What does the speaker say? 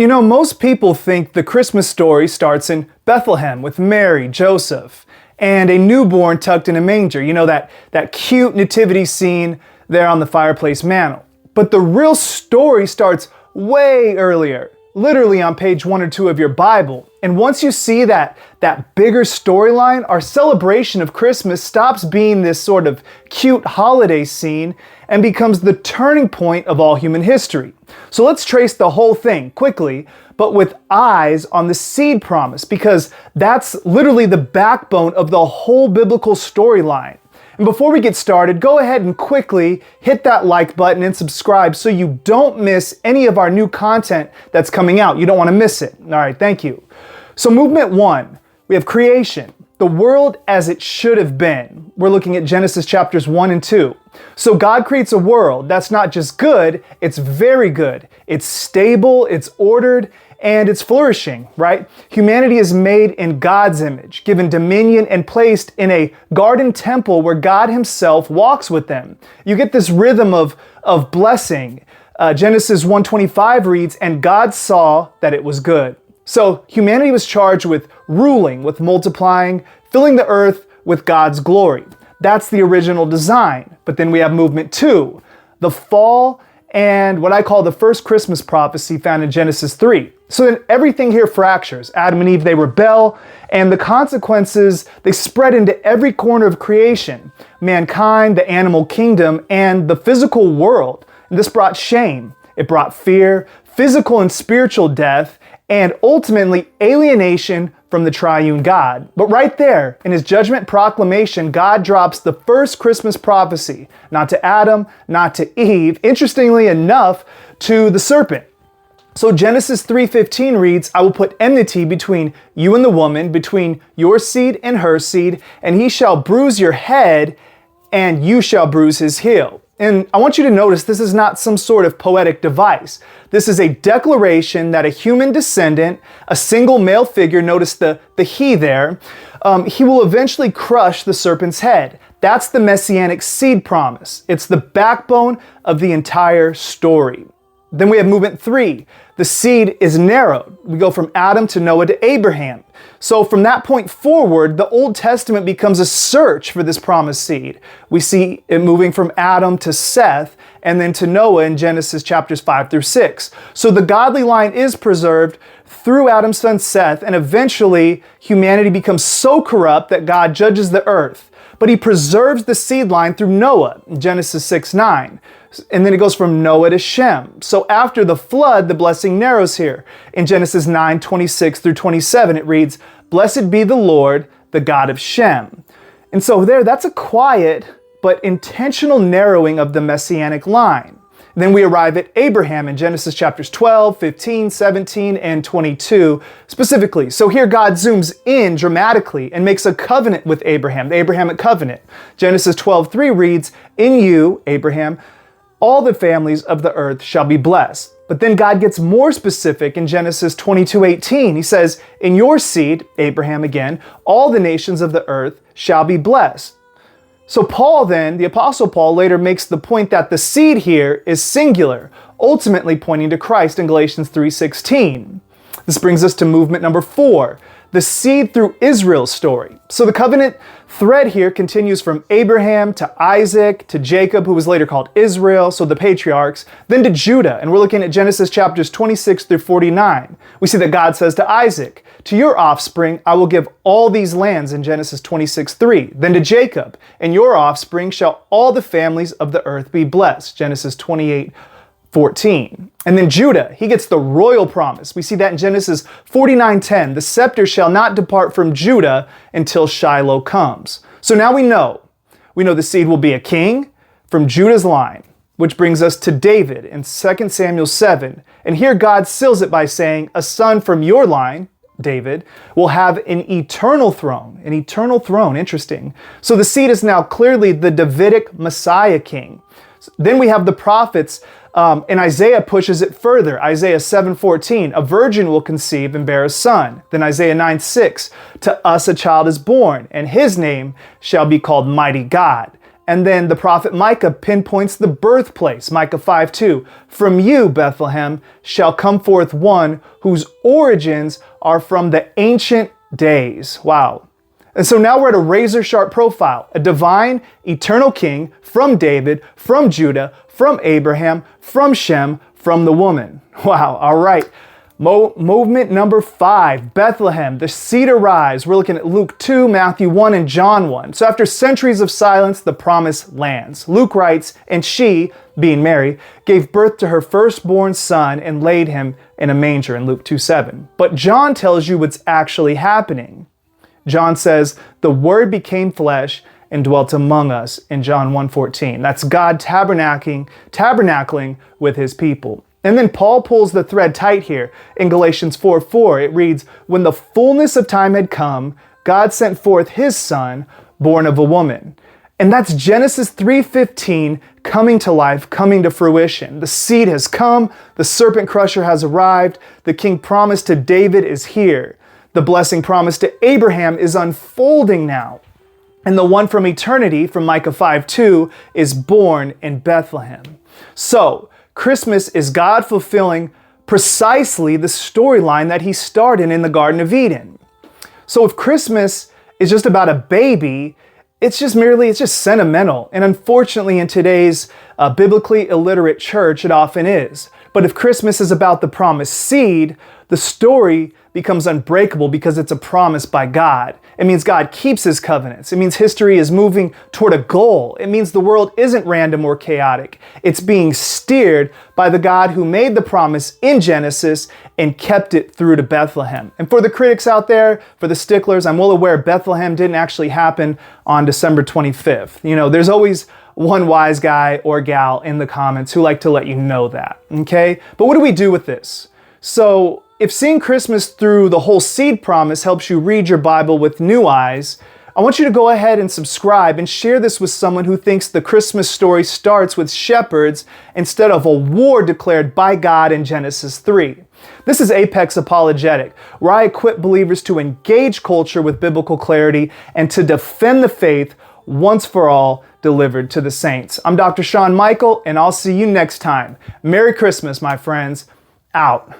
You know, most people think the Christmas story starts in Bethlehem with Mary, Joseph, and a newborn tucked in a manger. You know, that cute nativity scene there on the fireplace mantel. But the real story starts way earlier, literally on page 1 or 2 of your Bible. And once you see that bigger storyline, our celebration of Christmas stops being this sort of cute holiday scene and becomes the turning point of all human history. So let's trace the whole thing quickly, but with eyes on the seed promise, because that's literally the backbone of the whole biblical storyline. And before we get started, go ahead and quickly hit that like button and subscribe so you don't miss any of our new content that's coming out. You don't want to miss it. All right, thank you. So movement 1, we have creation, the world as it should have been. We're looking at Genesis chapters 1 and 2. So God creates a world that's not just good, it's very good. It's stable, it's ordered, and it's flourishing, right? Humanity is made in God's image, given dominion, and placed in a garden temple where God himself walks with them. You get this rhythm of blessing. Genesis 1:25 reads, "And God saw that it was good." So humanity was charged with ruling, with multiplying, filling the earth with God's glory. That's the original design. But then we have movement 2, the fall, and what I call the first Christmas prophecy found in Genesis 3. So then everything here fractures. Adam and Eve, they rebel, and the consequences, they spread into every corner of creation. Mankind, the animal kingdom, and the physical world. And this brought shame. It brought fear, physical and spiritual death, and ultimately alienation from the triune God. But right there, in his judgment proclamation, God drops the first Christmas prophecy, not to Adam, not to Eve, interestingly enough, to the serpent. So Genesis 3:15 reads, "I will put enmity between you and the woman, between your seed and her seed, and he shall bruise your head, and you shall bruise his heel." And I want you to notice this is not some sort of poetic device. This is a declaration that a human descendant, a single male figure, notice the he there, he will eventually crush the serpent's head. That's the messianic seed promise. It's the backbone of the entire story. Then we have movement 3. The seed is narrowed. We go from Adam to Noah to Abraham. So from that point forward, the Old Testament becomes a search for this promised seed. We see it moving from Adam to Seth and then to Noah in Genesis chapters 5 through 6. So the godly line is preserved through Adam's son Seth, and eventually humanity becomes so corrupt that God judges the earth. But he preserves the seed line through Noah in Genesis 6:9. And then it goes from Noah to Shem. So after the flood, the blessing narrows here. In Genesis 9:26 through 27, it reads, "Blessed be the Lord, the God of Shem." And so that's a quiet but intentional narrowing of the messianic line. Then we arrive at Abraham in Genesis chapters 12, 15, 17, and 22 specifically. So here God zooms in dramatically and makes a covenant with Abraham, the Abrahamic covenant. Genesis 12:3 reads, "In you, Abraham, all the families of the earth shall be blessed." But then God gets more specific in Genesis 22:18. He says, "In your seed," Abraham again, "all the nations of the earth shall be blessed." So Paul then, the Apostle Paul, later makes the point that the seed here is singular, ultimately pointing to Christ in Galatians 3:16. This brings us to movement number 4, the seed through Israel's story. So the covenant thread here continues from Abraham to Isaac to Jacob, who was later called Israel, so the patriarchs, then to Judah. And we're looking at Genesis chapters 26 through 49. We see that God says to Isaac, "To your offspring I will give all these lands," in Genesis 26:3. Then to Jacob, "In your offspring shall all the families of the earth be blessed," Genesis 28:14. And then Judah, he gets the royal promise. We see that in Genesis 49:10. "The scepter shall not depart from Judah until Shiloh comes." So now we know the seed will be a king from Judah's line, which brings us to David in 2 Samuel 7. And here God seals it by saying, "A son from your line, David, will have an eternal throne." An eternal throne, interesting. So the seed is now clearly the Davidic Messiah king. Then we have the prophets, and Isaiah pushes it further. Isaiah 7:14, "A virgin will conceive and bear a son." Then Isaiah 9:6, "To us a child is born, and his name shall be called Mighty God, And then the prophet Micah pinpoints the birthplace, Micah 5:2. From you, Bethlehem, shall come forth one whose origins are from the ancient days. Wow. And so now we're at a razor-sharp profile, a divine, eternal king from David, from Judah, from Abraham, from Shem, from the woman. Wow, all right. Movement number 5, Bethlehem, the seed arise. We're looking at Luke 2, Matthew 1, and John 1. So after centuries of silence, the promise lands. Luke writes, and she, being Mary, gave birth to her firstborn son and laid him in a manger in Luke 2:7. But John tells you what's actually happening. John says, the Word became flesh and dwelt among us in John 1:14. That's God tabernacling with his people. And then Paul pulls the thread tight here in Galatians 4:4. It reads, when the fullness of time had come, God sent forth his son, born of a woman. And that's Genesis 3:15 coming to life, coming to fruition. The seed has come, the serpent crusher has arrived, the king promised to David is here. The blessing promised to Abraham is unfolding now. And the one from eternity, from Micah 5:2, is born in Bethlehem. So, Christmas is God fulfilling precisely the storyline that he started in the Garden of Eden. So if Christmas is just about a baby, it's just sentimental. And unfortunately in today's biblically illiterate church, it often is. But if Christmas is about the promised seed, the story becomes unbreakable because it's a promise by God. It means God keeps his covenants. It means history is moving toward a goal. It means the world isn't random or chaotic. It's being steered by the God who made the promise in Genesis and kept it through to Bethlehem. And for the critics out there, for the sticklers, I'm well aware Bethlehem didn't actually happen on December 25th. You know, there's always one wise guy or gal in the comments who like to let you know that, okay? But what do we do with this? So if seeing Christmas through the whole seed promise helps you read your Bible with new eyes, I want you to go ahead and subscribe and share this with someone who thinks the Christmas story starts with shepherds instead of a war declared by God in Genesis 3. This is Apex Apologetic, where I equip believers to engage culture with biblical clarity and to defend the faith once for all delivered to the saints. I'm Dr. Sean Michael, and I'll see you next time. Merry Christmas, my friends. Out.